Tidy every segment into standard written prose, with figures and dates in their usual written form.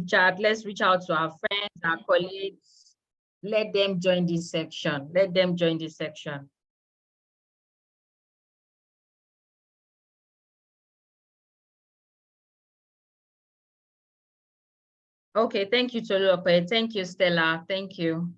chat. Let's reach out to our friends, our colleagues. Let them join this section. Let them join this section. Okay, thank you, Tolulope. Thank you, Stella. Thank you.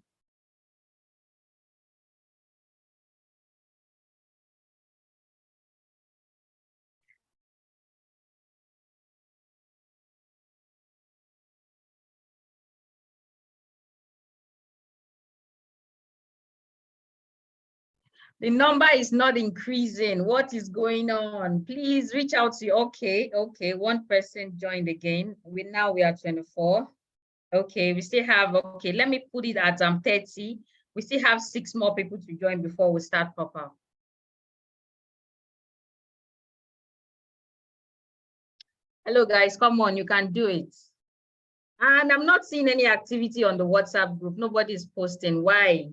The number is not increasing. What is going on? Please reach out to you. Okay, one person joined again. We are 24. Okay, we still have, okay, let me put it at 30. We still have 6 more people to join before we start proper. Hello guys, come on, you can do it. And I'm not seeing any activity on the WhatsApp group. Nobody's posting. Why?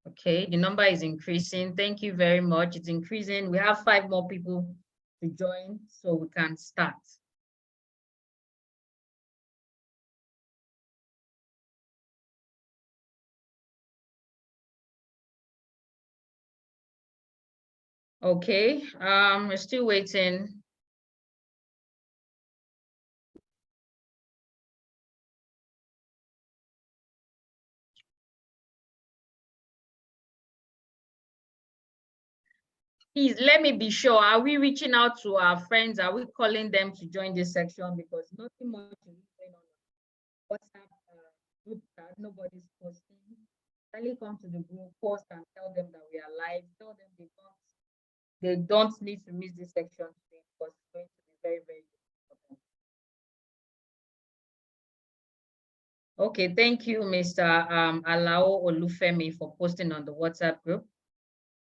Okay, the number is increasing. Thank you very much. It's increasing. We have 5 more people to join, so we can start. Okay, we're still waiting. Please let me be sure. Are we reaching out to our friends? Are we calling them to join this section? Because nothing much is going on WhatsApp group chat. Nobody's posting. Kindly come to the group, post and tell them that we are live. Tell them they don't need to miss this section today because it's going to be very, very important. Okay, thank you, Mr. Alao Olufemi, for posting on the WhatsApp group.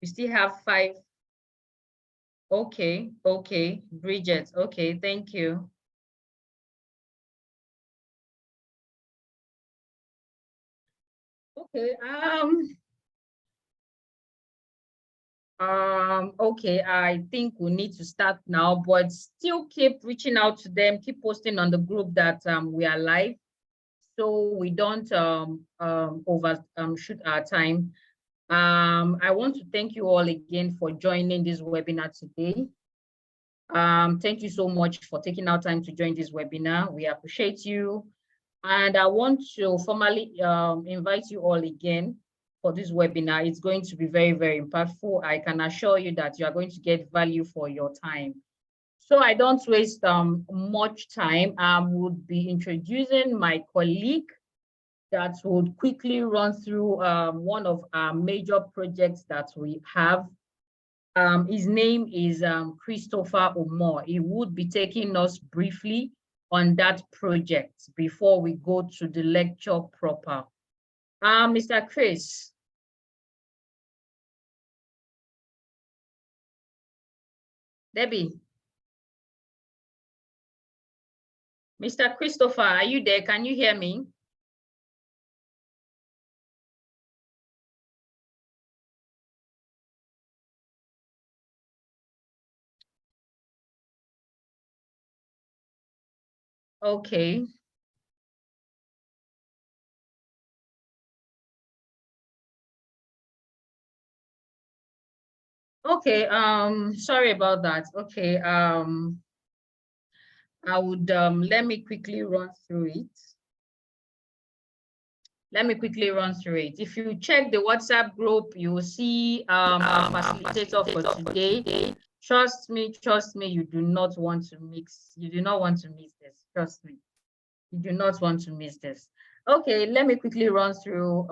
We still have 5. Okay, Bridget. Okay, thank you. Okay, okay, I think we need to start now, but still keep reaching out to them, keep posting on the group that we are live, so we don't overshoot our time. I want to thank you all again for joining this webinar today. Thank you so much for taking our time to join this webinar. We appreciate you. And I want to formally invite you all again for this webinar. It's going to be very, very impactful. I can assure you that you are going to get value for your time. So I don't waste much time. I would be introducing my colleague that would quickly run through one of our major projects that we have. His name is Christopher Omor. He would be taking us briefly on that project before we go to the lecture proper. Mr. Chris. Debbie. Mr. Christopher, are you there? Can you hear me? Okay. Okay, sorry about that. Okay, I would, let me quickly run through it. If you check the WhatsApp group, you will see our facilitator for today. Trust me, you do not want to miss this. Trust me, you do not want to miss this. Okay, let me quickly run through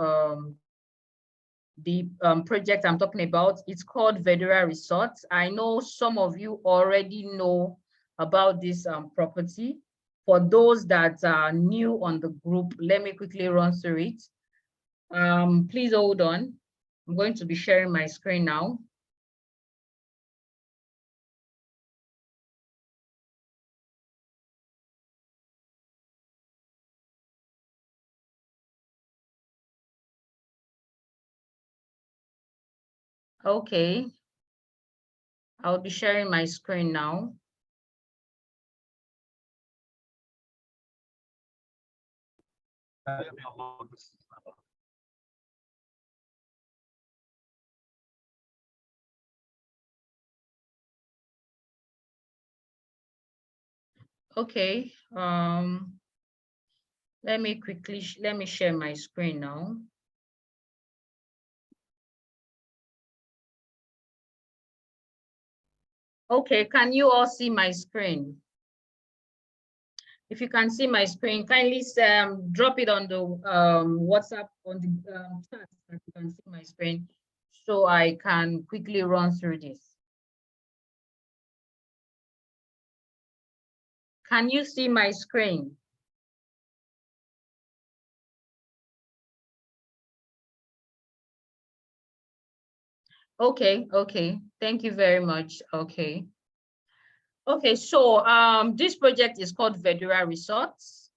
the project I'm talking about. It's called Vedura Resort. I know some of you already know about this property. For those that are new on the group, let me quickly run through it. Please hold on. I'm going to be sharing my screen now. Okay, I'll be sharing my screen now. Okay, let me share my screen now. Okay, can you all see my screen? If you can see my screen, kindly drop it on the WhatsApp on the chat that you can see my screen, so I can quickly run through this. Can you see my screen? Okay, okay. Thank you very much. Okay. Okay, so this project is called Vedura Resorts,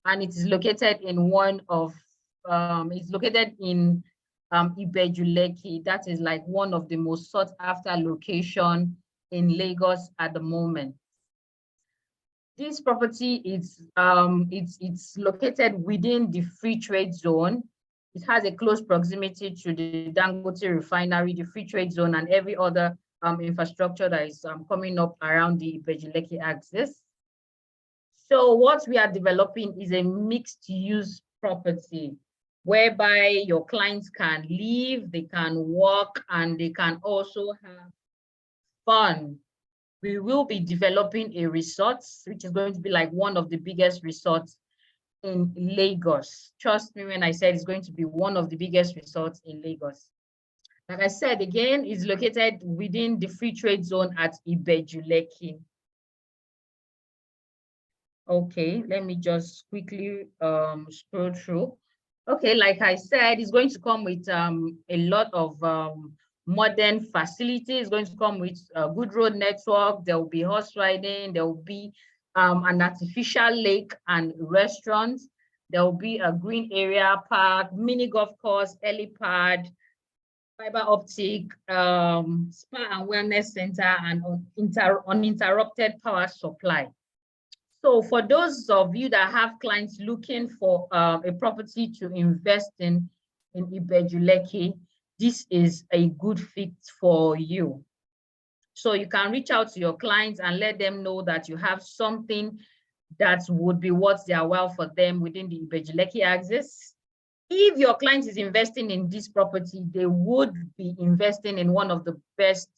and it is located in it's located in Ibejuleki. That is like one of the most sought after location in Lagos at the moment. This property is it's located within the free trade zone. It has a close proximity to the Dangote refinery, the free trade zone, and every other infrastructure that is coming up around the Ibejuleki axis. So what we are developing is a mixed use property whereby your clients can live, they can work, and they can also have fun. We will be developing a resort, which is going to be like one of the biggest resorts in Lagos. Trust me when I said it's going to be one of the biggest resorts in Lagos. Like I said, again, it's located within the free trade zone at Ibejuleki. Okay, let me just quickly scroll through. Okay, like I said, it's going to come with a lot of modern facilities. It's going to come with a good road network. There will be horse riding. There will be an artificial lake and restaurants. There will be a green area, park, mini golf course, helipad, fiber optic, spa and wellness center, and uninterrupted power supply. So for those of you that have clients looking for a property to invest in Ibejuleki, this is a good fit for you. So you can reach out to your clients and let them know that you have something that would be worth their while for them within the Ibejuleki axis. If your client is investing in this property, they would be investing in one of the best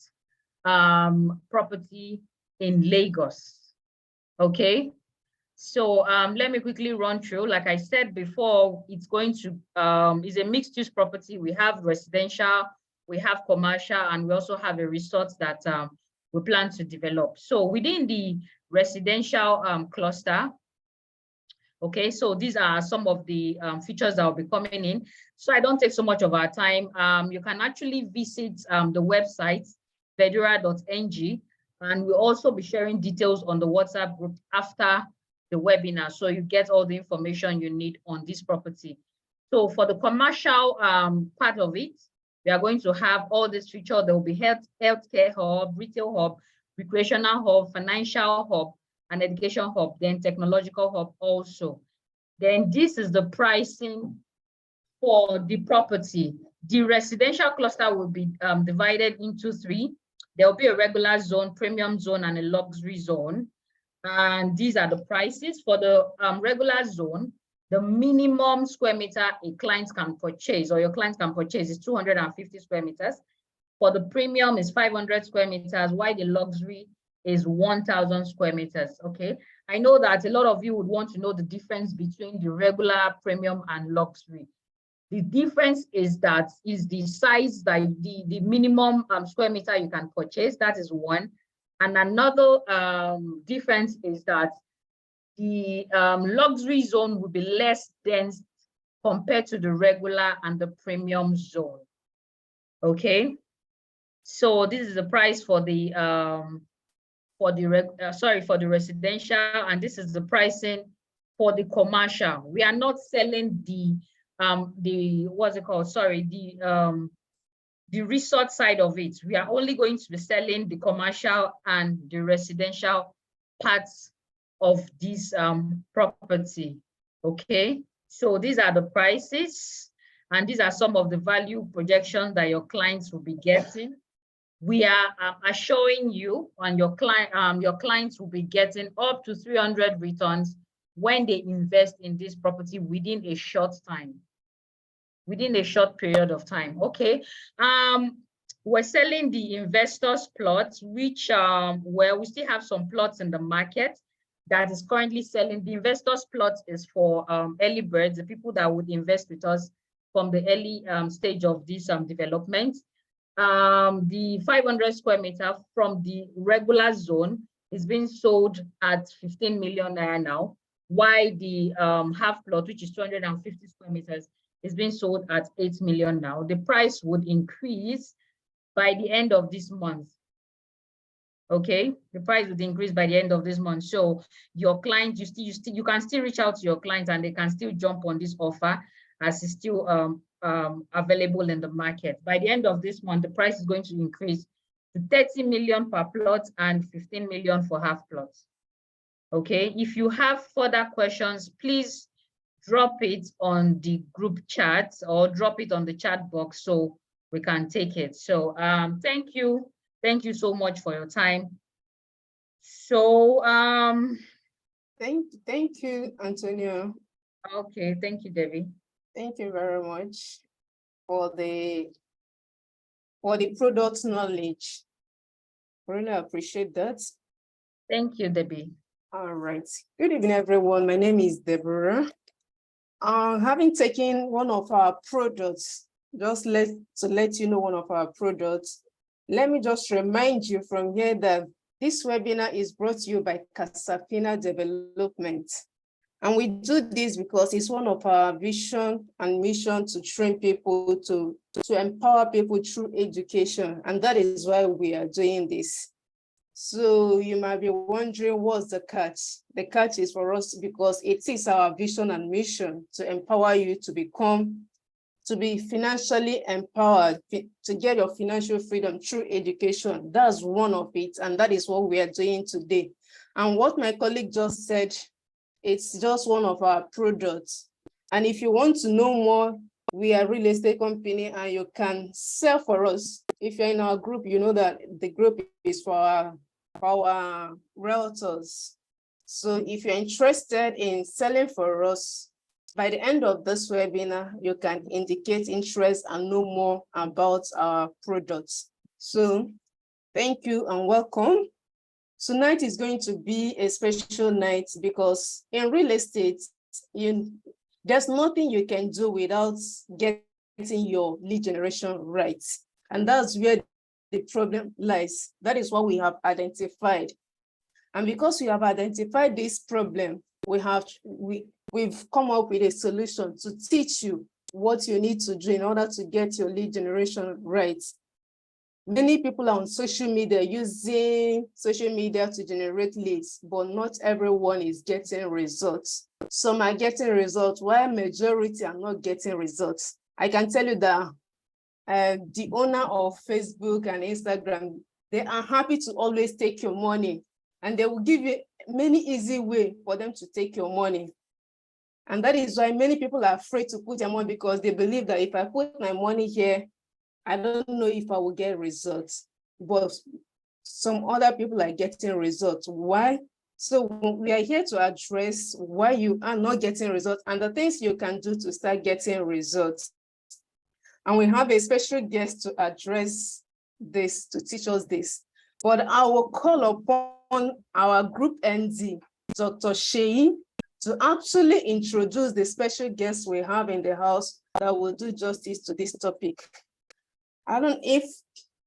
property in Lagos. Okay. So let me quickly run through. Like I said before, it's going to is a mixed use property. We have residential, we have commercial, and we also have a resort that we plan to develop. So within the residential cluster, okay, so these are some of the features that will be coming in. So I don't take so much of our time. You can actually visit the website, vedura.ng, and we'll also be sharing details on the WhatsApp group after the webinar, so you get all the information you need on this property. So for the commercial part of it, we are going to have all this feature. There will be healthcare hub, retail hub, recreational hub, financial hub, and education hub, then technological hub also. Then this is the pricing for the property. The residential cluster will be divided into three. There will be a regular zone, premium zone, and a luxury zone. And these are the prices. For the regular zone, the minimum square meter a client can purchase, or your client can purchase, is 250 square meters. For the premium is 500 square meters, while the luxury is 1,000 square meters. Okay, I know that a lot of you would want to know the difference between the regular, premium, and luxury. The difference is the size, that the minimum square meter you can purchase. That is one. And another difference is that the luxury zone will be less dense compared to the regular and the premium zone. Okay, so this is the price for the residential, and this is the pricing for the commercial. We are not selling the what's it called? Sorry, the resort side of it. We are only going to be selling the commercial and the residential parts of this property. Okay, so these are the prices, and these are some of the value projections that your clients will be getting. We are assuring you and your clients will be getting up to 300 returns when they invest in this property within a short time, within a short period of time. Okay, we're selling the investors plots, which where we still have some plots in the market that is currently selling. The investors plots is for early birds, the people that would invest with us from the early stage of this development. The 500 square meter from the regular zone is being sold at 15 million naira now, while the half plot, which is 250 square meters, is being sold at 8 million now. The price would increase by the end of this month. Okay, the price would increase by the end of this month. So your client, you can still reach out to your clients and they can still jump on this offer as it's still available in the market. By the end of this month, the price is going to increase to 30 million per plot and 15 million for half plots. Okay, if you have further questions, please drop it on the group chat or drop it on the chat box so we can take it. So thank you so much for your time. So thank you, Antonio. Okay, thank you, Debbie. Thank you very much for the product knowledge. Really appreciate that. Thank you, Debbie. All right. Good evening, everyone. My name is Deborah. Having taken one of our products, just to let you know one of our products, let me just remind you from here that this webinar is brought to you by CASAFINA Development. And we do this because it's one of our vision and mission to train people, to empower people through education. And that is why we are doing this. So you might be wondering, what's the catch? The catch is for us because it is our vision and mission to empower you to be financially empowered, to get your financial freedom through education. That's one of it. And that is what we are doing today. And what my colleague just said, it's just one of our products. And if you want to know more, we are a real estate company and you can sell for us. If you're in our group, you know that the group is for our realtors. So if you're interested in selling for us, by the end of this webinar, you can indicate interest and know more about our products. So thank you and welcome. Tonight is going to be a special night because in real estate, there's nothing you can do without getting your lead generation right. And that's where the problem lies. That is what we have identified. And because we have identified this problem, we've come up with a solution to teach you what you need to do in order to get your lead generation right. Many people are on social media using social media to generate leads, but not everyone is getting results. Some are getting results, while majority are not getting results. I can tell you that the owner of Facebook and Instagram, they are happy to always take your money, and they will give you many easy ways for them to take your money. And that is why many people are afraid to put their money, because they believe that if I put my money here, I don't know if I will get results. But some other people are getting results. Why? So we are here to address why you are not getting results and the things you can do to start getting results. And we have a special guest to address this, to teach us this. But I will call upon our group MD, Dr. Sheyi, to actually introduce the special guest we have in the house that will do justice to this topic. I don't know if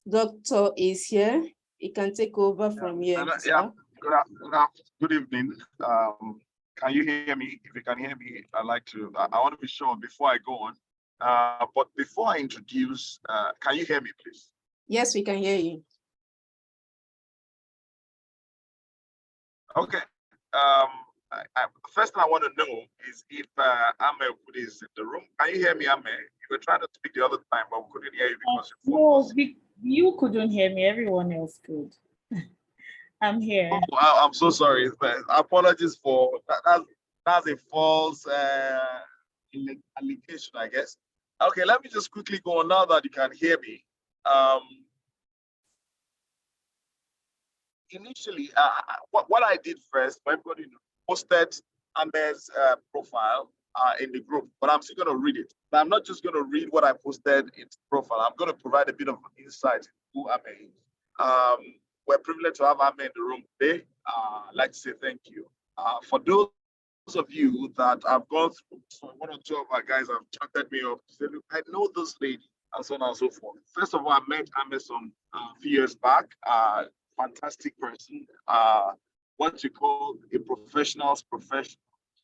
Doctor is here. He can take over from here. Yeah, good evening. Can you hear me? If you can hear me, I want to be sure before I go on. But before I introduce, can you hear me, please? Yes, we can hear you. Okay. first thing I want to know is if Ame is in the room. Can you hear me, Ame? You were trying to speak the other time, but we couldn't hear you because your phone was... You couldn't hear me. Everyone else could. I'm here. Oh, I'm so sorry. Apologies for that. That's a false allegation, I guess. Okay, let me just quickly go on now that you can hear me. Initially, what I did first, everybody posted Ame's profile in the group, but I'm still going to read it. But I'm not just going to read what I posted in the profile. I'm going to provide a bit of insight into Ame is. We're privileged to have Ame in the room today. I'd like to say thank you. For those of you that have gone through, so one or two of our guys have chatted me up to say, look, I know this lady, and so on and so forth. First of all, I met Ame some few years back. Fantastic person. What you call a professional's professional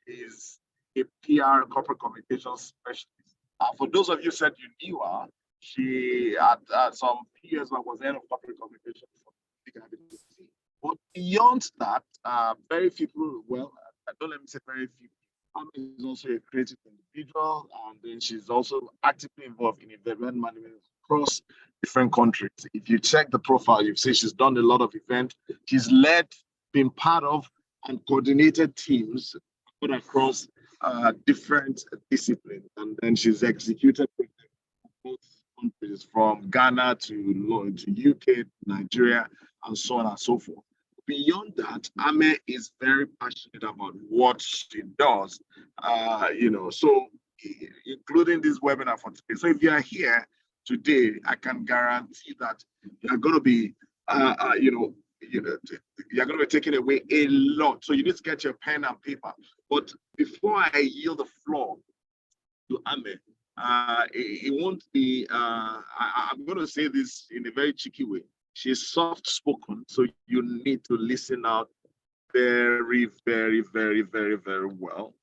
is a PR corporate communications specialist. For those of you who said you knew her, she at some few years back was head of corporate communications for the BBC. But beyond that, very few people, well, don't let me say very few. Ame is also a creative individual, and then she's also actively involved in event management across different countries. If you check the profile, you see she's done a lot of events. She's led, been part of, and coordinated teams across different disciplines, and then she's executed both countries from Ghana to UK, Nigeria, and so on and so forth. Beyond that, Ame is very passionate about what she does, so including this webinar for today. So if you are here today, I can guarantee that you're going to be, you're going to be taking away a lot. So you need to get your pen and paper. But before I yield the floor to Ame, it won't be, I'm going to say this in a very cheeky way. She's soft-spoken, so you need to listen out very, very, very, very, very well.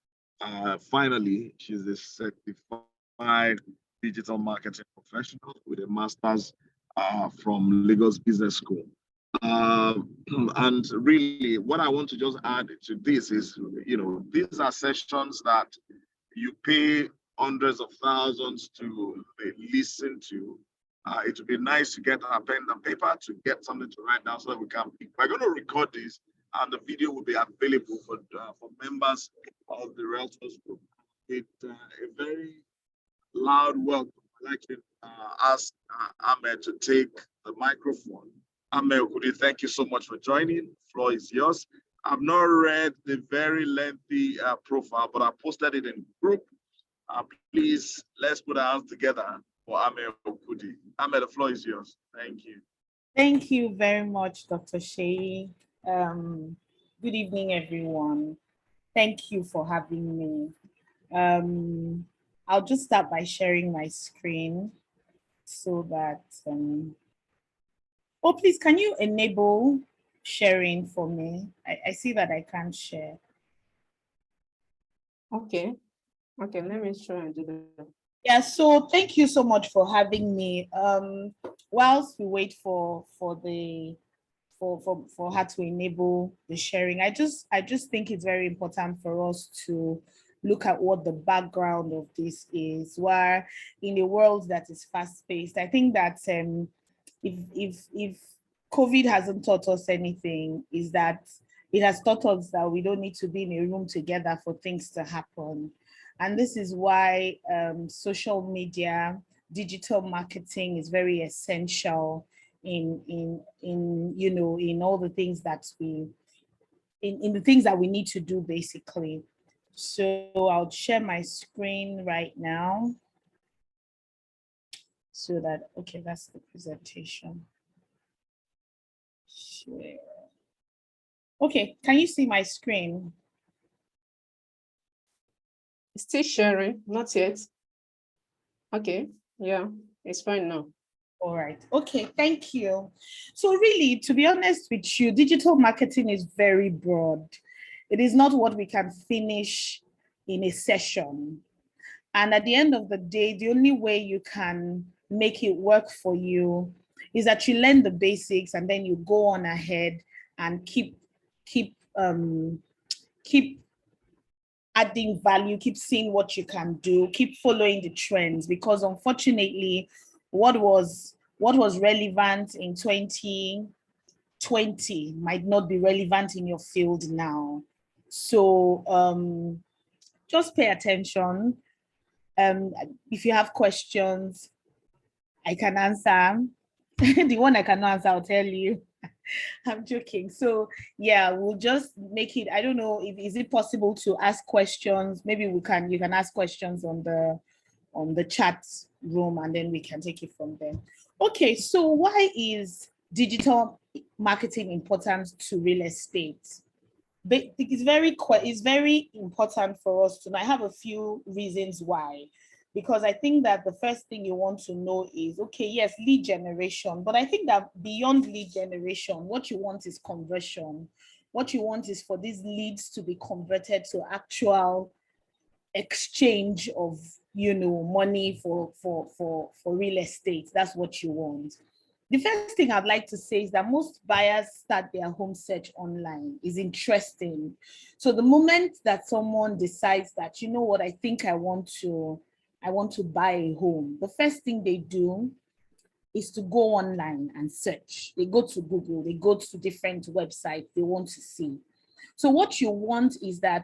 Finally, she's a certified digital marketing professional with a master's from Lagos Business School. And really, what I want to just add to this is, these are sessions that you pay hundreds of thousands to listen to. It would be nice to get a pen and paper to get something to write down so that we can. We're going to record this, and the video will be available for members of the Realtors Group. It's a very loud welcome. I'd like to ask Ame to take the microphone. Ame, could you thank you so much for joining? The floor is yours. I've not read the very lengthy profile, but I posted it in group. Please, let's put our hands together for Ame Okudi. Ame, the floor is yours. Thank you. Thank you very much, Dr. Shea. Good evening, everyone. Thank you for having me. I'll just start by sharing my screen so that, oh, please, can you enable sharing for me? I see that I can't share. Okay, let me try and do that. Yeah, so thank you so much for having me. Whilst we wait for her to enable the sharing, I just think it's very important for us to look at what the background of this is. Where in a world that is fast-paced, I think that if COVID hasn't taught us anything, is that it has taught us that we don't need to be in a room together for things to happen. And this is why social media, digital marketing is very essential in all the things that in the things that we need to do, basically. So I'll share my screen right now so that, okay, that's the presentation. Share. Okay, can you see my screen? Still sharing, not yet. Okay, yeah, it's fine now. All right, okay, thank you. So really, to be honest with you, digital marketing is very broad. It is not what we can finish in a session. And at the end of the day, the only way you can make it work for you is that you learn the basics and then you go on ahead and keep adding value, keep seeing what you can do, keep following the trends, because unfortunately, what was relevant in 2020 might not be relevant in your field now. So just pay attention. If you have questions, I can answer. The one I cannot answer, I'll tell you. I'm joking. So yeah, we'll just make it. I don't know if is it possible to ask questions. Maybe you can ask questions on the chat room, and then we can take it from there. Okay, so why is digital marketing important to real estate? It's very important for us to know. I have a few reasons why. Because I think that the first thing you want to know is, okay, yes, lead generation, but I think that beyond lead generation, what you want is conversion. What you want is for these leads to be converted to actual exchange of, money for real estate. That's what you want. The first thing I'd like to say is that most buyers start their home search online. Is interesting. So the moment that someone decides that, you know what, I think I want to buy a home, the first thing they do is to go online and search. They go to Google, they go to different websites they want to see. So what you want as a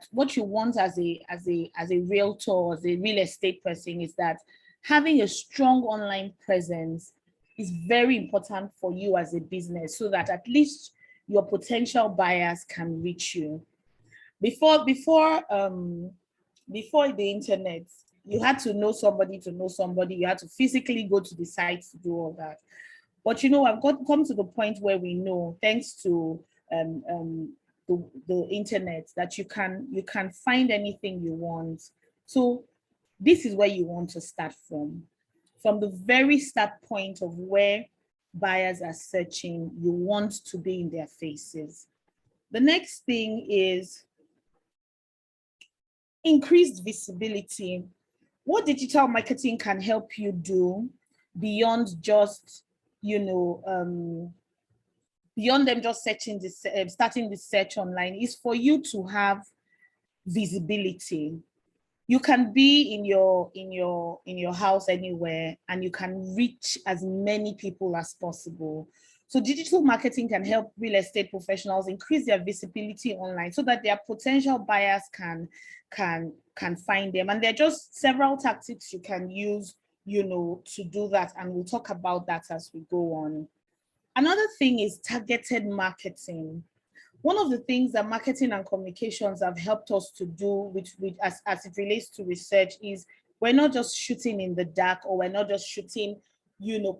realtor, as a real estate person, is that having a strong online presence is very important for you as a business, so that at least your potential buyers can reach you. Before the internet, you had to know somebody to know somebody. You had to physically go to the site to do all that. But I've come to the point where we know, thanks to the internet, that you can find anything you want. So this is where you want to start from the very start point of where buyers are searching. You want to be in their faces. The next thing is increased visibility. What digital marketing can help you do beyond just, beyond them just searching this, starting the search online, is for you to have visibility. You can be in your house anywhere, and you can reach as many people as possible. So digital marketing can help real estate professionals increase their visibility online, so that their potential buyers can find them. And there are just several tactics you can use, to do that. And we'll talk about that as we go on. Another thing is targeted marketing. One of the things that marketing and communications have helped us to do, as it relates to research, is we're not just shooting in the dark, or we're not just shooting,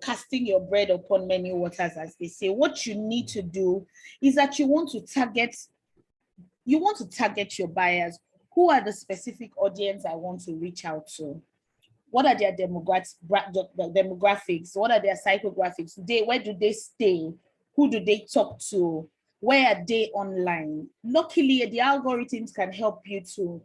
casting your bread upon many waters, as they say. What you need to do is that you want to target your buyers. Who are the specific audience I want to reach out to? What are their demographics? What are their psychographics? Where do they stay? Who do they talk to? Where are they online? Luckily, the algorithms can help you to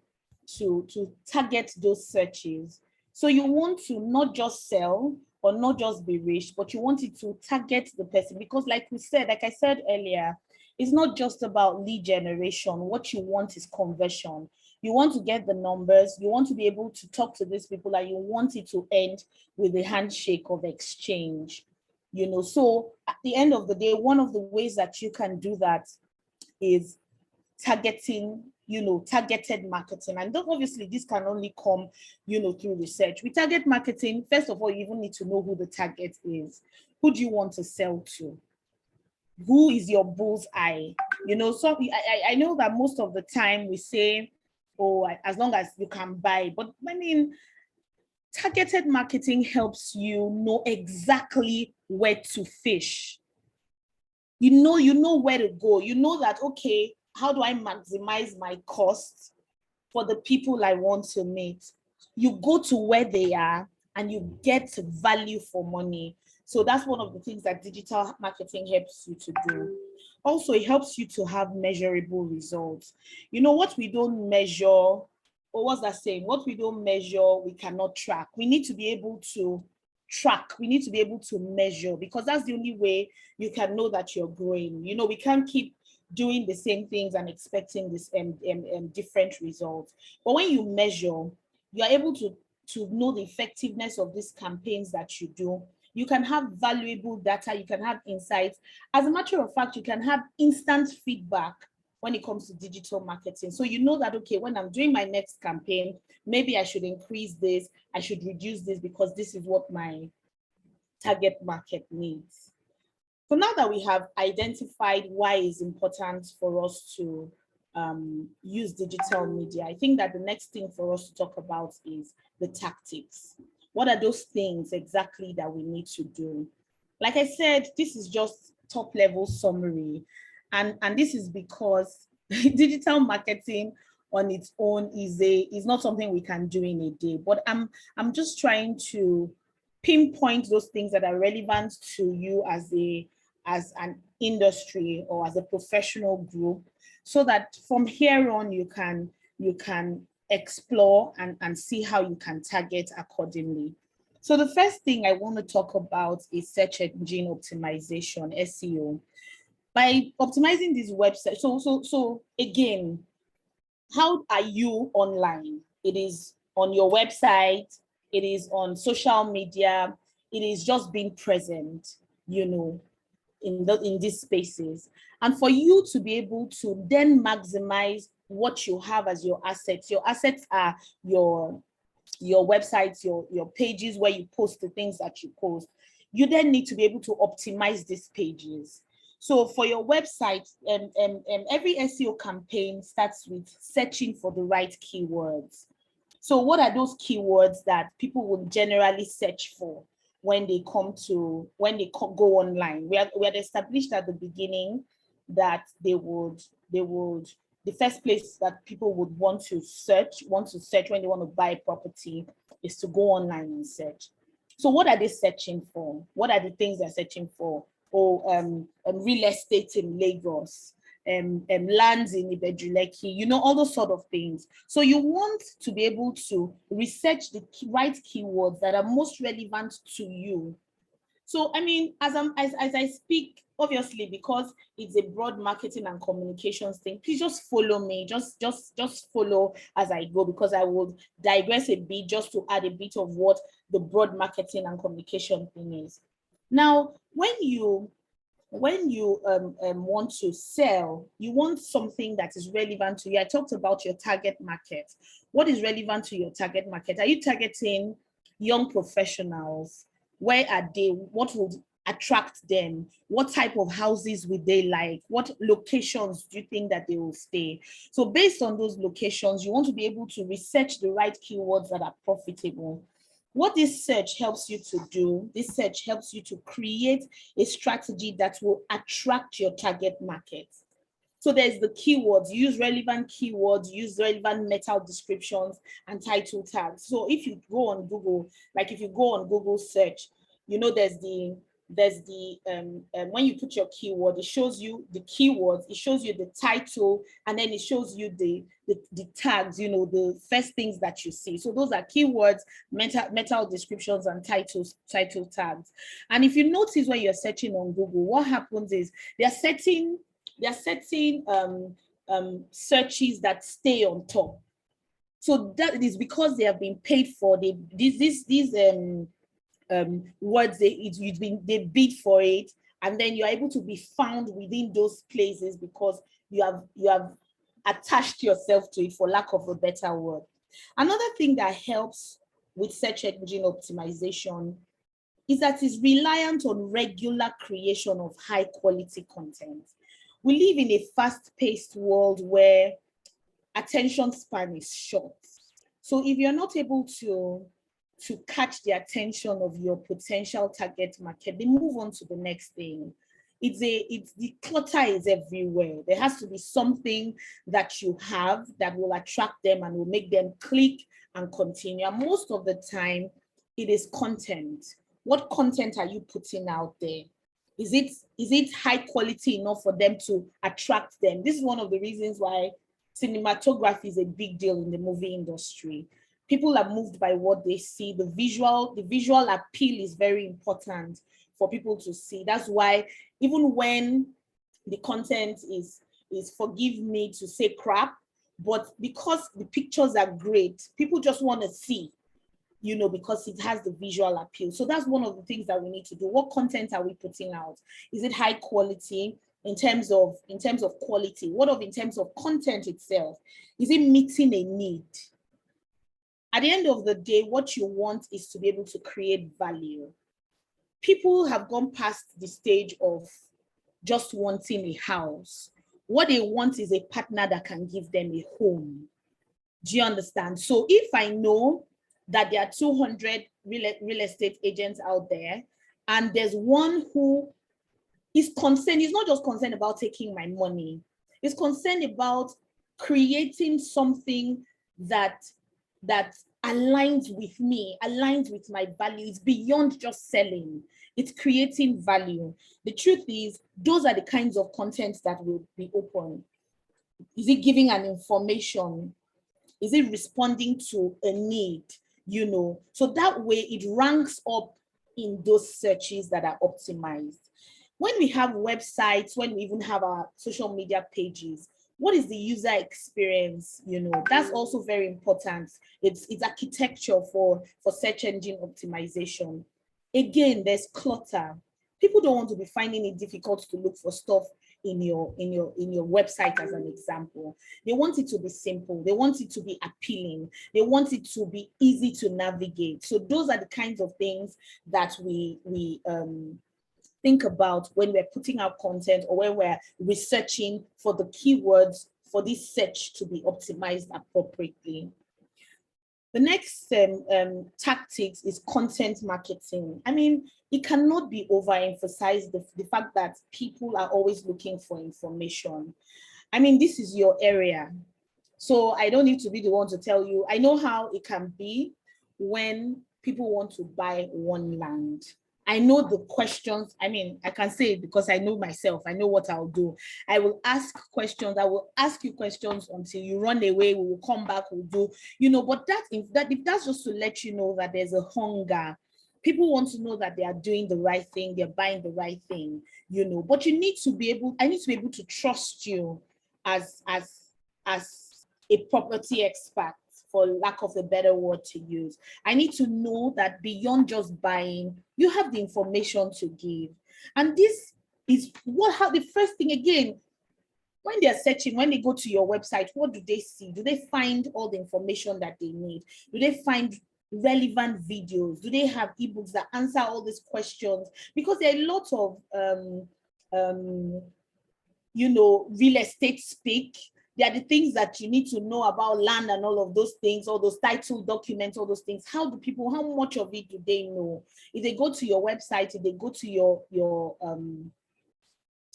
target those searches. So you want to not just sell or not just be rich, but you want it to target the person, because like I said earlier, it's not just about lead generation. What you want is conversion. You want to get the numbers, you want to be able to talk to these people, and you want it to end with a handshake of exchange. So at the end of the day, one of the ways that you can do that is targeting, targeted marketing. And obviously this can only come, through research. With target marketing, first of all, you even need to know who the target is. Who do you want to sell to? Who is your bullseye? So I know that most of the time we say, oh, as long as you can buy, but I mean, targeted marketing helps you know exactly where to fish. You know where to go. You know that, okay, how do I maximize my costs for the people I want to meet? You go to where they are and you get value for money. So that's one of the things that digital marketing helps you to do. Also, it helps you to have measurable results. What we don't measure, or what's that saying? What we don't measure, we cannot track. We need to be able to track. We need to be able to measure, because that's the only way you can know that you're growing. We can't keep doing the same things and expecting this different results. But when you measure, you are able to know the effectiveness of these campaigns that you do. You can have valuable data, you can have insights. As a matter of fact, you can have instant feedback when it comes to digital marketing. So you know that, okay, when I'm doing my next campaign, maybe I should increase this, I should reduce this because this is what my target market needs. So now that we have identified why it's important for us to use digital media, I think that the next thing for us to talk about is the tactics. What are those things exactly that we need to do? Like I said, this is just top level summary. And this is because digital marketing on its own is not something we can do in a day. But I'm just trying to pinpoint those things that are relevant to you as an industry or as a professional group, so that from here on you can explore and see how you can target accordingly. So the first thing I want to talk about is search engine optimization, SEO. By optimizing this website, so again, how are you online? It is on your website, it is on social media, it is just being present, you know, in these spaces. And for you to be able to then maximize what you have as your assets are your websites, your pages where you post the things that you post. You then need to be able to optimize these pages. So for your website, every SEO campaign starts with searching for the right keywords. So what are those keywords that people will generally search for when they go online? We had established at the beginning that the first place that people would want to search when they want to buy property is to go online and search. So what are they searching for? What are the things they're searching for? Real estate in Lagos, lands in Ibejuleki, you know, all those sort of things. So you want to be able to research the right keywords that are most relevant to you. So, I mean, as I speak, obviously, because it's a broad marketing and communications thing, please just follow me, just follow as I go, because I will digress a bit just to add a bit of what the broad marketing and communication thing is. Now, when you want to sell, you want something that is relevant to you. I talked about your target market. What is relevant to your target market? Are you targeting young professionals? Where are they? What would attract them? What type of houses would they like? What locations do you think that they will stay? So based on those locations, you want to be able to research the right keywords that are profitable. What this search helps you to do, this search helps you to create a strategy that will attract your target market. So there's the keywords, use relevant keywords, use relevant meta descriptions and title tags. So if you go on Google, like if you go on Google search, you know, there's the when you put your keyword, it shows you the keywords, it shows you the title, and then it shows you the tags, you know, the first things that you see. So those are keywords, meta descriptions, and title tags. And if you notice when you're searching on Google, what happens is they're setting searches that stay on top. So that is because they have been paid for. These words, they bid for it, and then you're able to be found within those places because you have attached yourself to it, for lack of a better word. Another thing that helps with search engine optimization is that it's reliant on regular creation of high quality content. We live in a fast-paced world where attention span is short. So if you're not able to catch the attention of your potential target market, they move on to the next thing. The clutter is everywhere. There has to be something that you have that will attract them and will make them click and continue. And most of the time, it is content. What content are you putting out there? Is it high quality enough for them to attract them? This is one of the reasons why cinematography is a big deal in the movie industry. People are moved by what they see. The visual appeal is very important for people to see. That's why even when the content is forgive me to say crap, but because the pictures are great, people just want to see, you know, because it has the visual appeal. So that's one of the things that we need to do. What content are we putting out? Is it high quality in terms of quality? What of in terms of content itself? Is it meeting a need? At the end of the day, what you want is to be able to create value. People have gone past the stage of just wanting a house. What they want is a partner that can give them a home. Do you understand? So if I know that there are 200 real estate agents out there, and there's one who is concerned, he's not just concerned about taking my money, he's concerned about creating something that aligns with me, aligns with my values, beyond just selling. It's creating value. The truth is, those are the kinds of content that will be open. Is it giving an information? Is it responding to a need? You know, so that way it ranks up in those searches that are optimized. When we have websites, when we even have our social media pages, what is the user experience? You know, that's also very important. It's architecture for search engine optimization. Again, there's clutter. People don't want to be finding it difficult to look for stuff in your website, as an example. They want it to be simple. They want it to be appealing. They want it to be easy to navigate. So those are the kinds of things that we think about when we're putting out content, or when we're researching for the keywords for this search to be optimized appropriately. The next tactics is content marketing. I mean, it cannot be overemphasized, the fact that people are always looking for information. I mean, this is your area. So I don't need to be the one to tell you. I know how it can be when people want to buy one land. I know the questions. I mean, I can say it because I know myself. I know what I'll do. I will ask questions. I will ask you questions until you run away. We will come back. We'll do, you know, but if that's just to let you know that there's a hunger. People want to know that they are doing the right thing. They're buying the right thing, you know, but I need to be able to trust you as a property expert, for lack of a better word to use. I need to know that beyond just buying, you have the information to give. And this is how the first thing, again, when they're searching, when they go to your website, what do they see? Do they find all the information that they need? Do they find relevant videos? Do they have ebooks that answer all these questions? Because there are a lot of you know, real estate speak. They are the things that you need to know about land and all of those things, all those title documents, all those things. How much of it do they know? If they go to your website, if they go to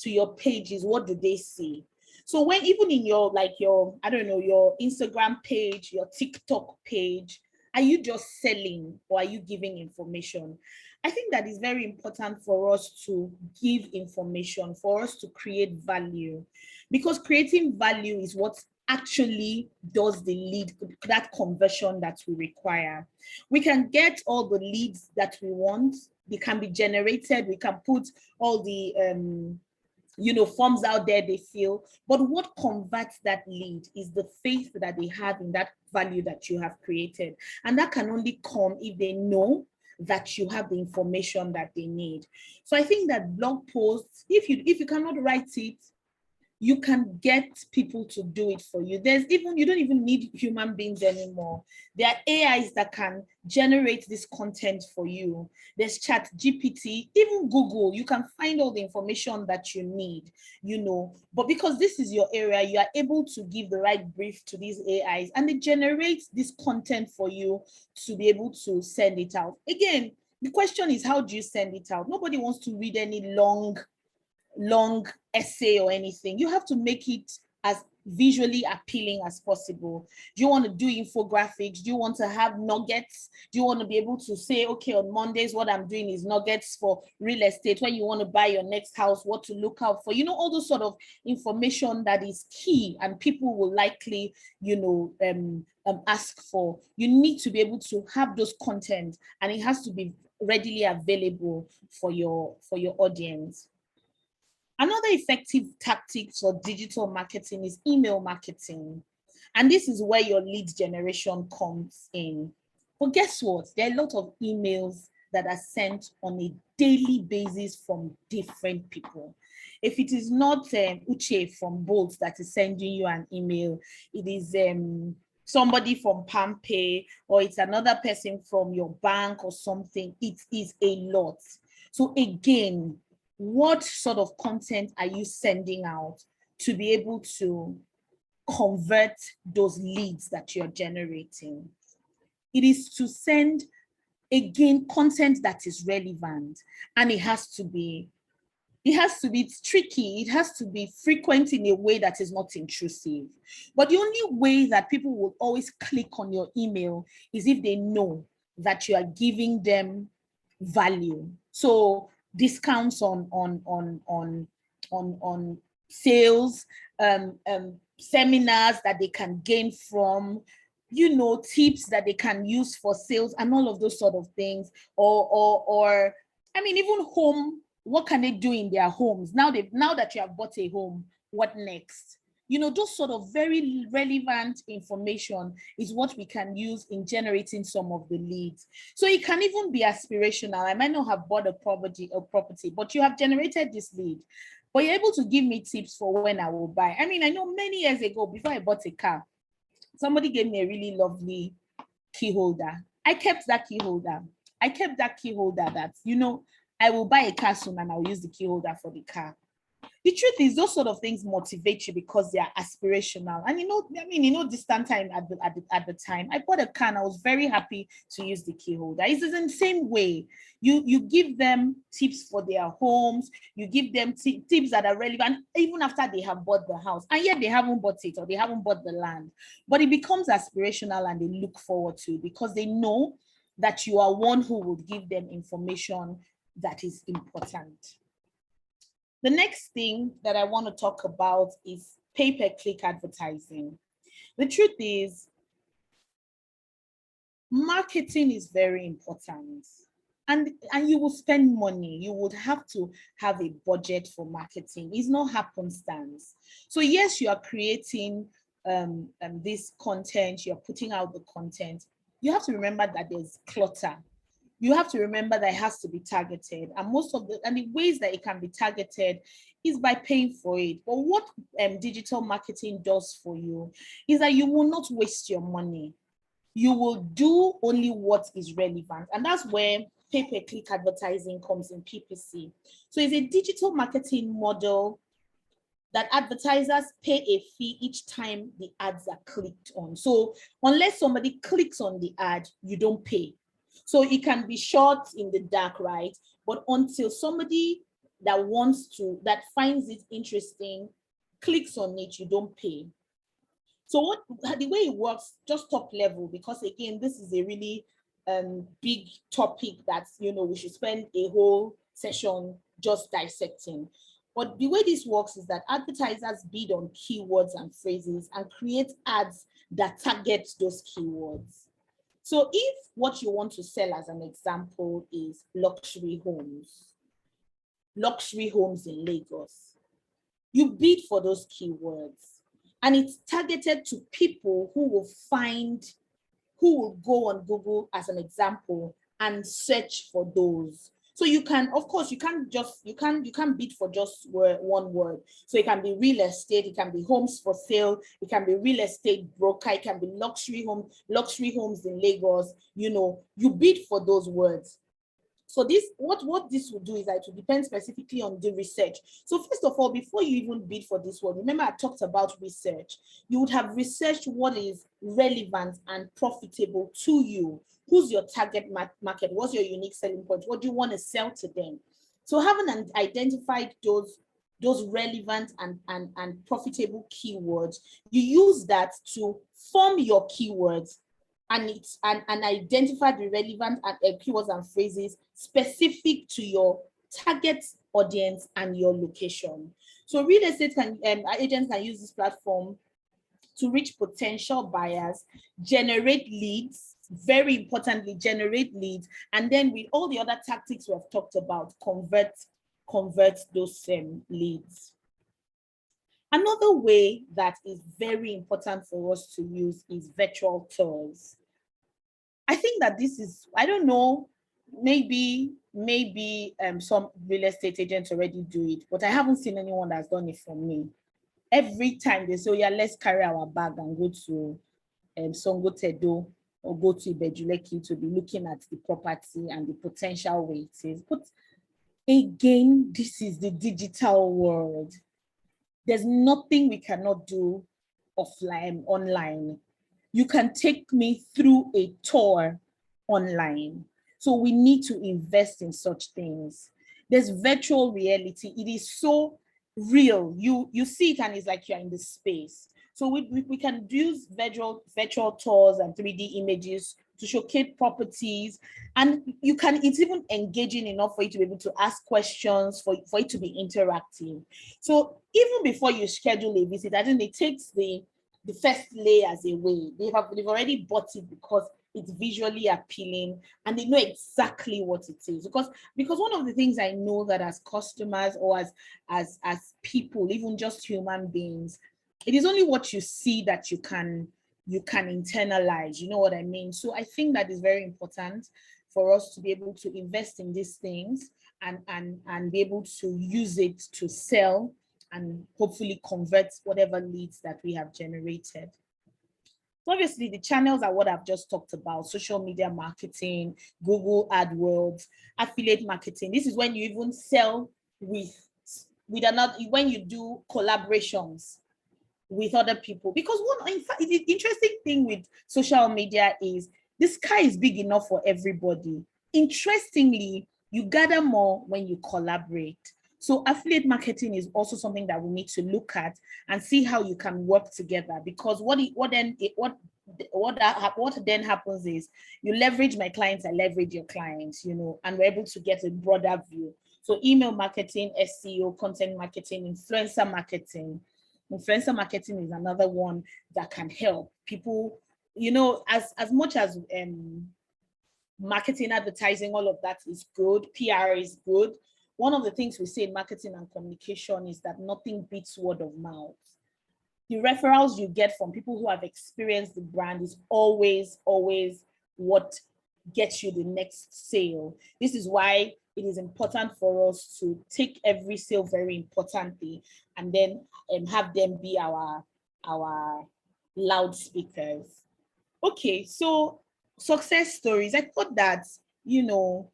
your pages, what do they see? So when even in your I don't know, your Instagram page, your TikTok page, are you just selling or are you giving information? I think that is very important for us to give information, for us to create value, because creating value is what actually does the lead, that conversion that we require. We can get all the leads that we want. They can be generated. We can put all the forms out there they feel, but what converts that lead is the faith that they have in that value that you have created. And that can only come if they know that you have the information that they need. So I think that blog posts, if you cannot write it, you can get people to do it for you. You don't even need human beings anymore. There are AIs that can generate this content for you. There's ChatGPT, even Google. You can find all the information that you need, but because this is your area, you are able to give the right brief to these AIs and they generate this content for you to be able to send it out. Again, the question is, how do you send it out? Nobody wants to read any long essay or anything. You have to make it as visually appealing as possible. Do you want to do infographics? Do you want to have nuggets? Do you want to be able to say, okay, on Mondays, what I'm doing is nuggets for real estate. When you want to buy your next house, what to look out for, all those sort of information that is key and people will likely, ask for. You need to be able to have those content and it has to be readily available for your audience. Another effective tactic for digital marketing is email marketing. And this is where your lead generation comes in. But guess what? There are a lot of emails that are sent on a daily basis from different people. If it is not Uche from Bolt that is sending you an email, it is somebody from PalmPay, or it's another person from your bank or something. It is a lot. So again, what sort of content are you sending out to be able to convert those leads that you're generating? It is to send, again, content that is relevant, and it has to be tricky. It has to be frequent in a way that is not intrusive. But the only way that people will always click on your email is if they know that you are giving them value. So discounts on sales, seminars that they can gain from, tips that they can use for sales and all of those sort of things. Or I mean, even home, what can they do in their homes? Now that you have bought a home, what next? Those sort of very relevant information is what we can use in generating some of the leads. So it can even be aspirational. I might not have bought a property, but you have generated this lead. But you're able to give me tips for when I will buy. I mean, I know many years ago, before I bought a car, somebody gave me a really lovely key holder. I kept that key holder. That, I will buy a car soon and I'll use the key holder for the car. The truth is, those sort of things motivate you because they are aspirational. And distant time at the time, I bought a car and I was very happy to use the key holder. It's in the same way. You give them tips for their homes. You give them tips that are relevant even after they have bought the house, and yet they haven't bought it or they haven't bought the land. But it becomes aspirational and they look forward to it because they know that you are one who will give them information that is important. The next thing that I want to talk about is pay-per-click advertising. The truth is, marketing is very important. And you will spend money. You would have to have a budget for marketing. It's not happenstance. So yes, you are creating this content, you're putting out the content. You have to remember that there's clutter. You have to remember that it has to be targeted, and the ways that it can be targeted is by paying for it. But what digital marketing does for you is that you will not waste your money. You will do only what is relevant, and that's where pay-per-click advertising comes in, PPC. So it's a digital marketing model that advertisers pay a fee each time the ads are clicked on. So unless somebody clicks on the ad, you don't pay. So it can be shot in the dark, right? But until somebody that finds it interesting, clicks on it, you don't pay. So the way it works, just top level, because again, this is a really big topic that, we should spend a whole session just dissecting. But the way this works is that advertisers bid on keywords and phrases and create ads that target those keywords. So if what you want to sell, as an example, is luxury homes in Lagos, you bid for those keywords, and it's targeted to people who will go on Google, as an example, and search for those. So you can't bid for just one word. So it can be real estate, it can be homes for sale, it can be real estate broker, it can be luxury homes in Lagos. You bid for those words. So what this will do is that it will depend specifically on the research. So first of all, before you even bid for this word, remember I talked about research. You would have researched what is relevant and profitable to you. Who's your target market? What's your unique selling point? What do you want to sell to them? So having identified those relevant and profitable keywords, you use that to form your keywords and identify the relevant keywords and phrases specific to your target audience and your location. So real estate agents can use this platform to reach potential buyers, generate leads, very importantly, generate leads, and then with all the other tactics we have talked about, convert convert those leads. Another way that is very important for us to use is virtual tours. I think that this is, I don't know, maybe some real estate agents already do it, but I haven't seen anyone that's done it for me. Every time they say, oh yeah, let's carry our bag and go to Songo Tedo or go to Ibejuleki to be looking at the property and the potential way it is. But again, this is the digital world. There's nothing we cannot do offline, online. You can take me through a tour online. So we need to invest in such things. There's virtual reality. It is so real. You see it and it's like you're in the space. So we can use virtual tours and 3D images to showcase properties. And it's even engaging enough for you to be able to ask questions, for it to be interactive. So even before you schedule a visit, I think it takes the first layers away. They've already bought it because it's visually appealing and they know exactly what it is. Because one of the things I know that as customers or as people, even just human beings, it is only what you see that you can internalize, you know what I mean? So I think that is very important for us to be able to invest in these things and be able to use it to sell and hopefully convert whatever leads that we have generated. Obviously, the channels are what I've just talked about: social media marketing, Google AdWords, affiliate marketing. This is when you even sell with another, when you do collaborations with other people. Because in fact, the interesting thing with social media is the sky is big enough for everybody. Interestingly, you gather more when you collaborate. So affiliate marketing is also something that we need to look at and see how you can work together. Because what then happens is you leverage my clients, I leverage your clients, you know, and we're able to get a broader view. So email marketing, SEO, content marketing, influencer marketing. Influencer marketing is another one that can help people, you know, as much as marketing, advertising, all of that is good. PR is good. One of the things we say in marketing and communication is that nothing beats word of mouth. The referrals you get from people who have experienced the brand is always what gets you the next sale. This is why it is important for us to take every sale very importantly and then have them be our loudspeakers. Okay, so success stories. I thought that, you know,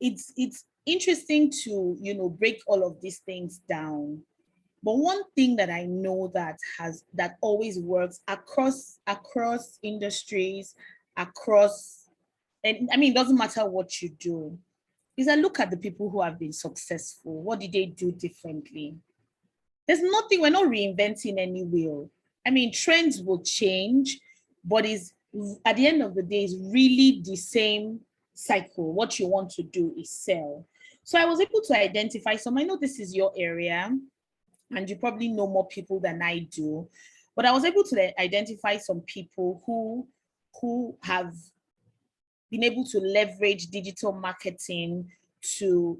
it's interesting to, you know, break all of these things down. But one thing that I know that always works across industries, and I mean, it doesn't matter what you do, is I look at the people who have been successful. What did they do differently? There's nothing, we're not reinventing any wheel. I mean, trends will change, but at the end of the day, it's really the same cycle. What you want to do is sell. So I was able to identify some. I know this is your area, and you probably know more people than I do, but I was able to identify some people who have been able to leverage digital marketing to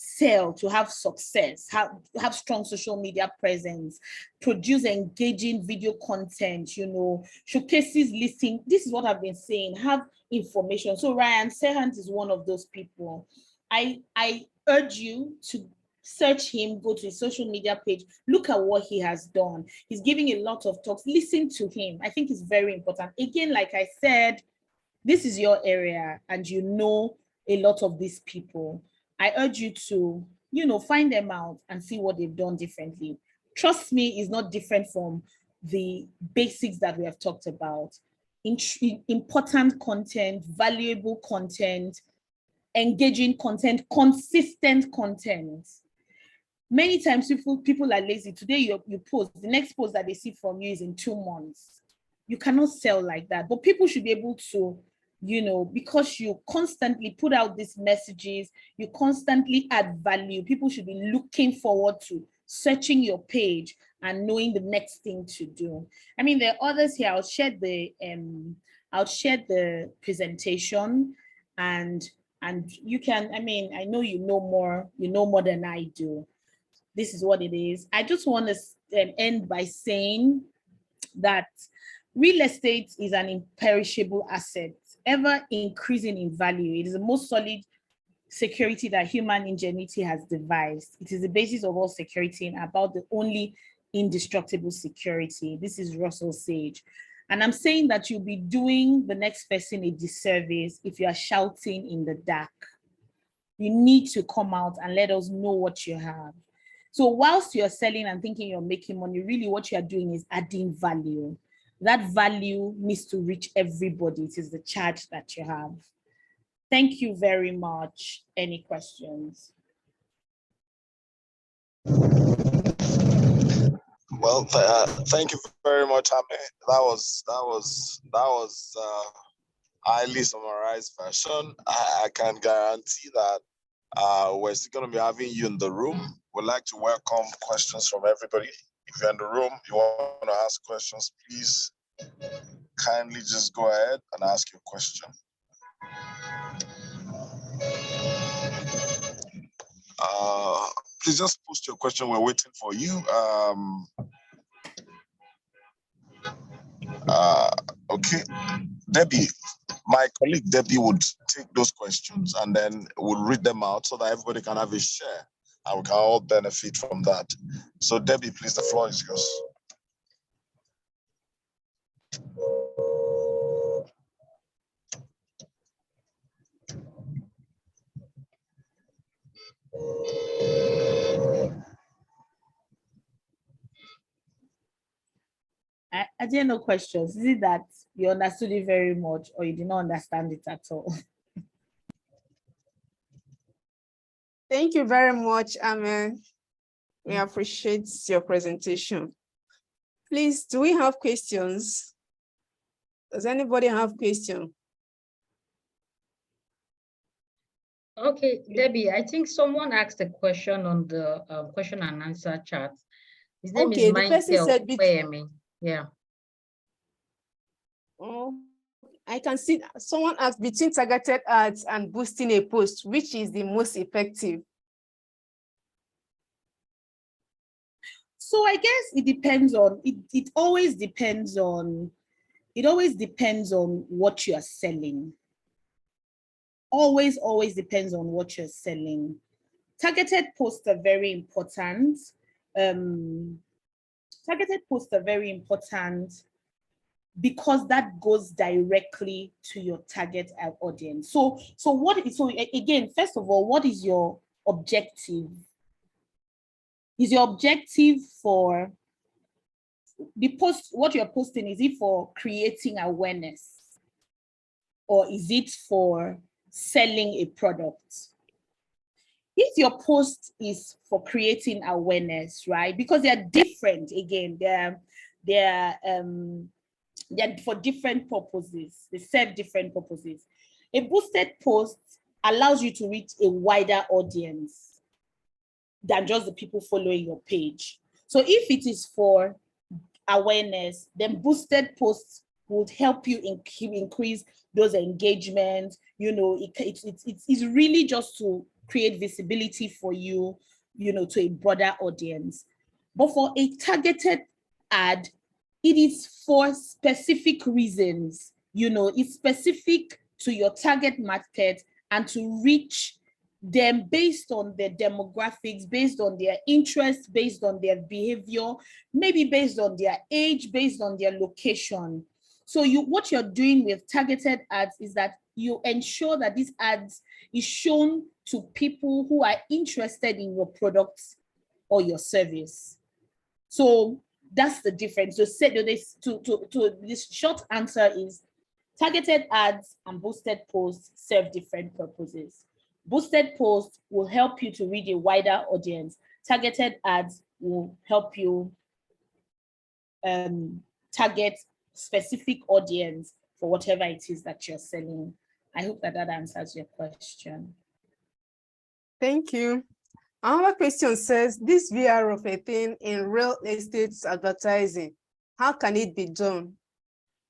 sell, to have success, have strong social media presence, produce engaging video content, you know, showcases listing. This is what I've been saying, have information. So Ryan Serhant is one of those people. I urge you to search him, go to his social media page, look at what he has done. He's giving a lot of talks, listen to him. I think it's very important. Again, like I said, this is your area and you know a lot of these people. I urge you to, you know, find them out and see what they've done differently. Trust me, it's not different from the basics that we have talked about. Important content, valuable content, engaging content, consistent content. Many times people are lazy. Today you post, the next post that they see from you is in 2 months. You cannot sell like that, but people should be able to, you know, because you constantly put out these messages, you constantly add value. People should be looking forward to searching your page and knowing the next thing to do. I mean, there are others here. I'll share the presentation, and And you can, I mean, I know you know more than I do. This is what it is. I just want to end by saying that real estate is an imperishable asset, ever increasing in value. It is the most solid security that human ingenuity has devised. It is the basis of all security and about the only indestructible security. This is Russell Sage. And I'm saying that you'll be doing the next person a disservice if you are shouting in the dark. You need to come out and let us know what you have. So whilst you're selling and thinking you're making money, really what you're doing is adding value. That value needs to reach everybody. It is the charge that you have. Thank you very much. Any questions? Well, thank you very much, Ame. That was highly summarized version. I can guarantee that we're still going to be having you in the room. We'd like to welcome questions from everybody. If you're in the room, you want to ask questions, please kindly just go ahead and ask your question. Please just post your question. We're waiting for you. Okay, Debbie, my colleague Debbie would take those questions and then we'll read them out so that everybody can have a share and we can all benefit from that. So Debbie, please, the floor is yours. I didn't know questions. Is it that you understood it very much or you did not understand it at all? Thank you very much, Amen. We appreciate your presentation. Please, do we have questions? Does anybody have questions? Okay, Debbie, I think someone asked a question on the question and answer chat. His name is the person said, yeah. Oh, I can see someone asked between targeted ads and boosting a post, which is the most effective? So I guess it depends on, it always depends on what you're selling. Always depends on what you're selling. Targeted posts are very important. Targeted posts are very important because that goes directly to your target audience. So again, first of all, what is your objective? Is your objective for the post, what you're posting, is it for creating awareness? Or is it for selling a product? If your post is for creating awareness, right? Because they're different, again, they're for different purposes. They serve different purposes. A boosted post allows you to reach a wider audience than just the people following your page. So if it is for awareness, then boosted posts would help you increase those engagements. You know, it's really just to create visibility for you, you know, to a broader audience. But for a targeted ad, it is for specific reasons. You know, it's specific to your target market and to reach them based on their demographics, based on their interests, based on their behavior, maybe based on their age, based on their location. So what you're doing with targeted ads is that you ensure that these ads is shown to people who are interested in your products or your service. So that's the difference. So this short answer is targeted ads and boosted posts serve different purposes. Boosted posts will help you to reach a wider audience. Targeted ads will help you target specific audience for whatever it is that you're selling. I hope that answers your question. Thank you. Another question says, this VR of a thing in real estate advertising, how can it be done?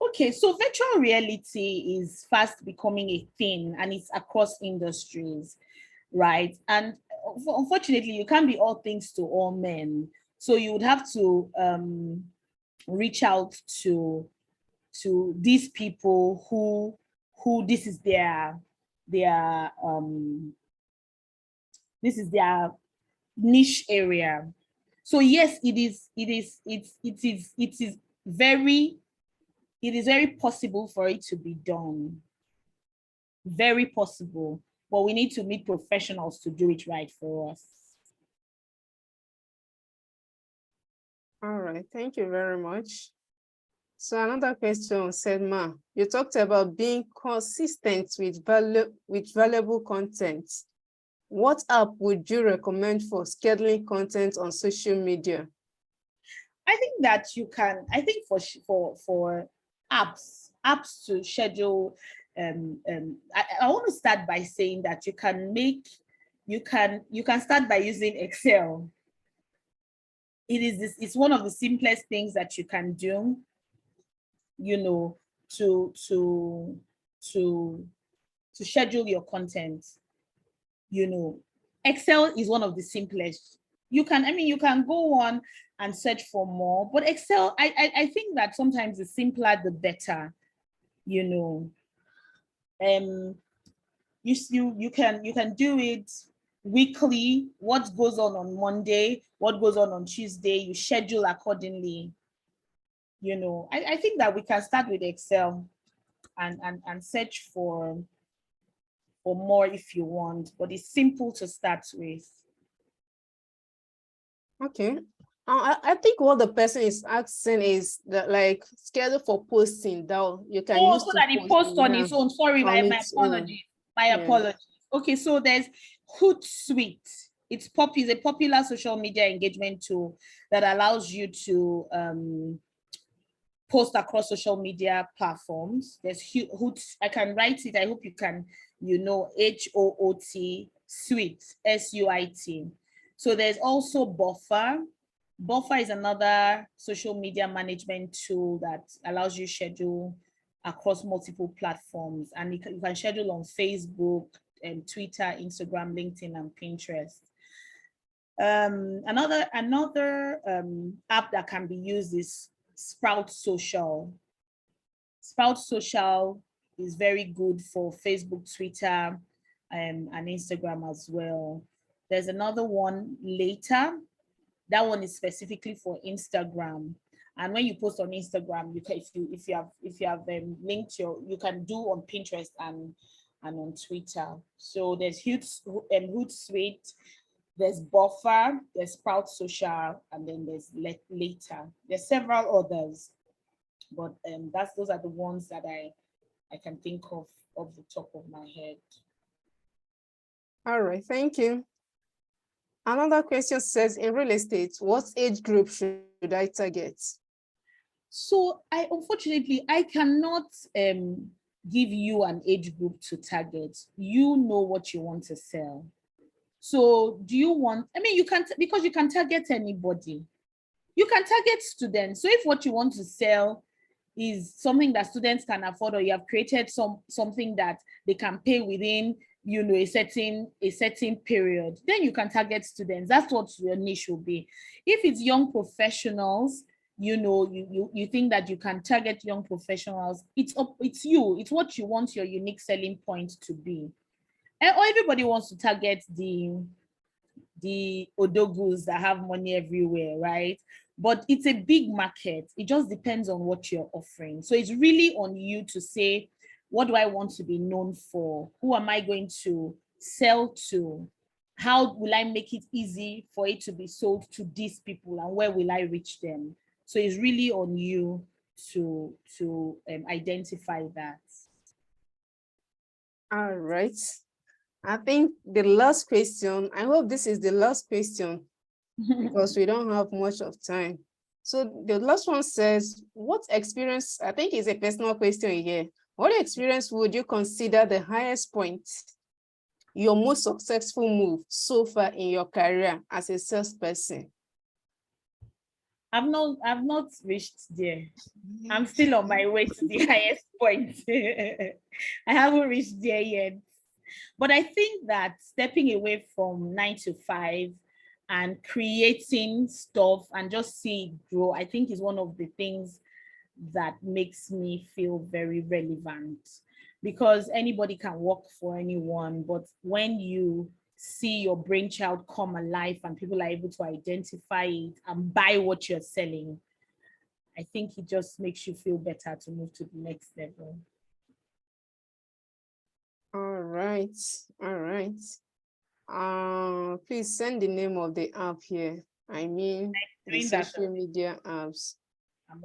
Okay, so virtual reality is fast becoming a thing, and it's across industries, right? And unfortunately, you can't be all things to all men. So you would have to reach out to these people who this is their this is their niche area. So yes, it is very possible for it to be done. Very possible. But we need to meet professionals to do it right for us. All right, thank you very much. So another question said, Ma, you talked about being consistent with valuable content. What app would you recommend for scheduling content on social media? I think that you can, I think for apps to schedule, I want to start by saying that you can start by using Excel. It's one of the simplest things that you can do, you know, to schedule your content. You know, Excel is one of the simplest. You can go on and search for more, but Excel, I think that sometimes the simpler the better, you know. You can do it weekly. What goes on Monday, what goes on Tuesday, you schedule accordingly. You know, I think that we can start with Excel and search for more if you want, but it's simple to start with. Okay. I think what the person is asking is that, like, schedule for posting that you can use so to that it posts on its own. Sorry, my apologies. My apologies. Okay, so there's Hootsuite. It's a popular social media engagement tool that allows you to post across social media platforms. There's Hoot. I can write it. I hope you can, HOOT Suite, SUIT. So there's also Buffer. Buffer is another social media management tool that allows you to schedule across multiple platforms, and you can schedule on Facebook, Twitter, Instagram, LinkedIn, and Pinterest. Another app that can be used is Sprout Social. Sprout Social is very good for Facebook, Twitter, and Instagram as well. There's another one, Later. That one is specifically for Instagram. And when you post on Instagram, you can, if you have linked you can do on Pinterest and on Twitter. So there's Hootsuite, there's Buffer, there's Sprout Social, and then there's Later. There's several others, but those are the ones that I can think of the top of my head. All right, thank you. Another question says, in real estate, what age group should I target? So unfortunately, I cannot give you an age group to target. You know what you want to sell. So do you want, you can, because you can target anybody. You can target students. So if what you want to sell is something that students can afford, or you have created something that they can pay within, a certain period, then you can target students. That's what your niche will be. If it's young professionals, you think that you can target young professionals, it's you. It's what you want your unique selling point to be. Or everybody wants to target the odogus that have money everywhere, right? But it's a big market. It just depends on what you're offering. So it's really on you to say, what do I want to be known for? Who am I going to sell to? How will I make it easy for it to be sold to these people, and where will I reach them? So it's really on you to identify that. All right. I think the last question, I hope this is the last question because we don't have much of time. So the last one says, what experience, I think it's a personal question here. What experience would you consider the highest point, your most successful move so far in your career as a salesperson? I've not reached there. I'm still on my way to the highest point. I haven't reached there yet. But I think that stepping away from 9 to 5 and creating stuff and just see it grow, I think is one of the things that makes me feel very relevant, because anybody can work for anyone, but when you see your brainchild come alive and people are able to identify it and buy what you're selling, I think it just makes you feel better to move to the next level. All right, all right. Please send the name of the app here. I mean, the social media apps.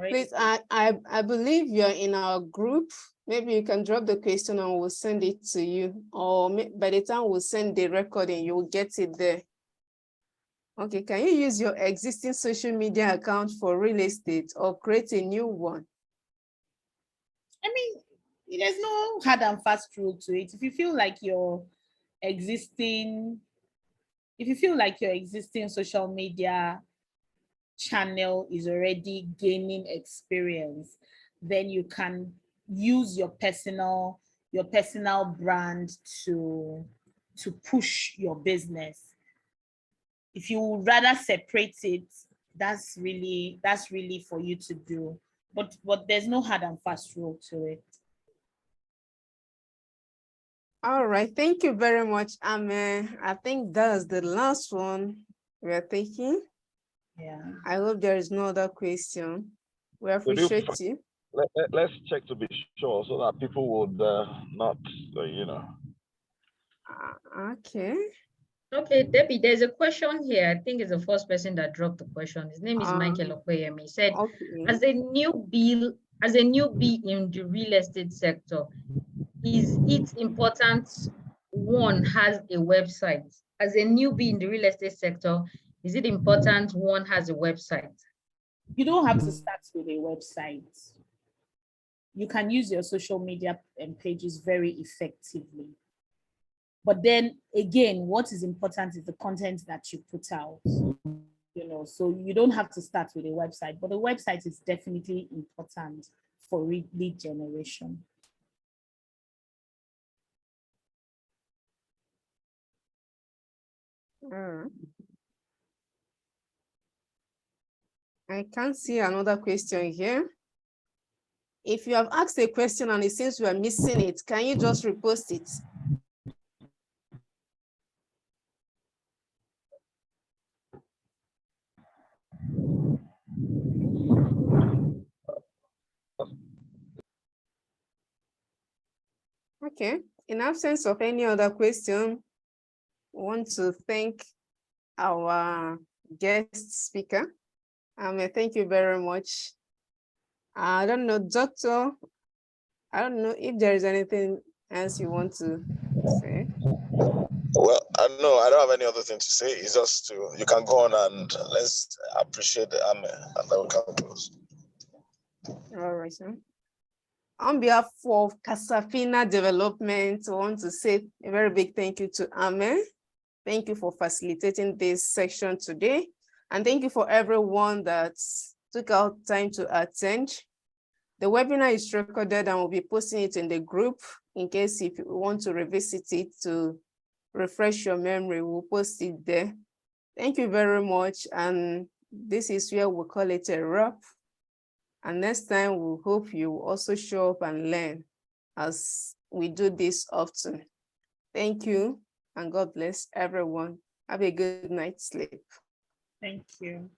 Please, I believe you're in our group. Maybe you can drop the question and we'll send it to you. Or by the time we'll send the recording, you'll get it there. Okay, can you use your existing social media account for real estate or create a new one? I mean, there's no hard and fast rule to it. If you feel like your existing social media channel is already gaining experience, then you can use your personal brand to push your business. If you would rather separate it, that's really for you to do. But there's no hard and fast rule to it. All right, thank you very much, Ame. I think that's the last one we're taking. Yeah. I hope there is no other question. We appreciate you. Let's check to be sure so that people would not, you know. Okay. Okay, Debbie, there's a question here. I think it's the first person that dropped the question. His name is Michael Okoyemi. He said, okay. as a newbie in the real estate sector, is it important one has a website? As a newbie in the real estate sector, is it important one has a website? You don't have to start with a website. You can use your social media pages very effectively. But then again, what is important is the content that you put out. You know, so you don't have to start with a website, but a website is definitely important for lead generation. I can't see another question here. If you have asked a question and it seems we are missing it, can you just repost it? Okay, in absence of any other question, I want to thank our guest speaker. Thank you very much. I don't know, Doctor, I don't know if there is anything else you want to say. Well, I know I don't have any other thing to say. It's just you can go on and let's appreciate the Ame and then we can close. All right, sir. On behalf of CASAFINA Development, I want to say a very big thank you to Ame. Thank you for facilitating this section today. And thank you for everyone that took out time to attend. The webinar is recorded and we'll be posting it in the group in case if you want to revisit it to refresh your memory, we'll post it there. Thank you very much. And this is where we call it a wrap. And next time, we hope you also show up and learn as we do this often. Thank you, and God bless everyone. Have a good night's sleep. Thank you.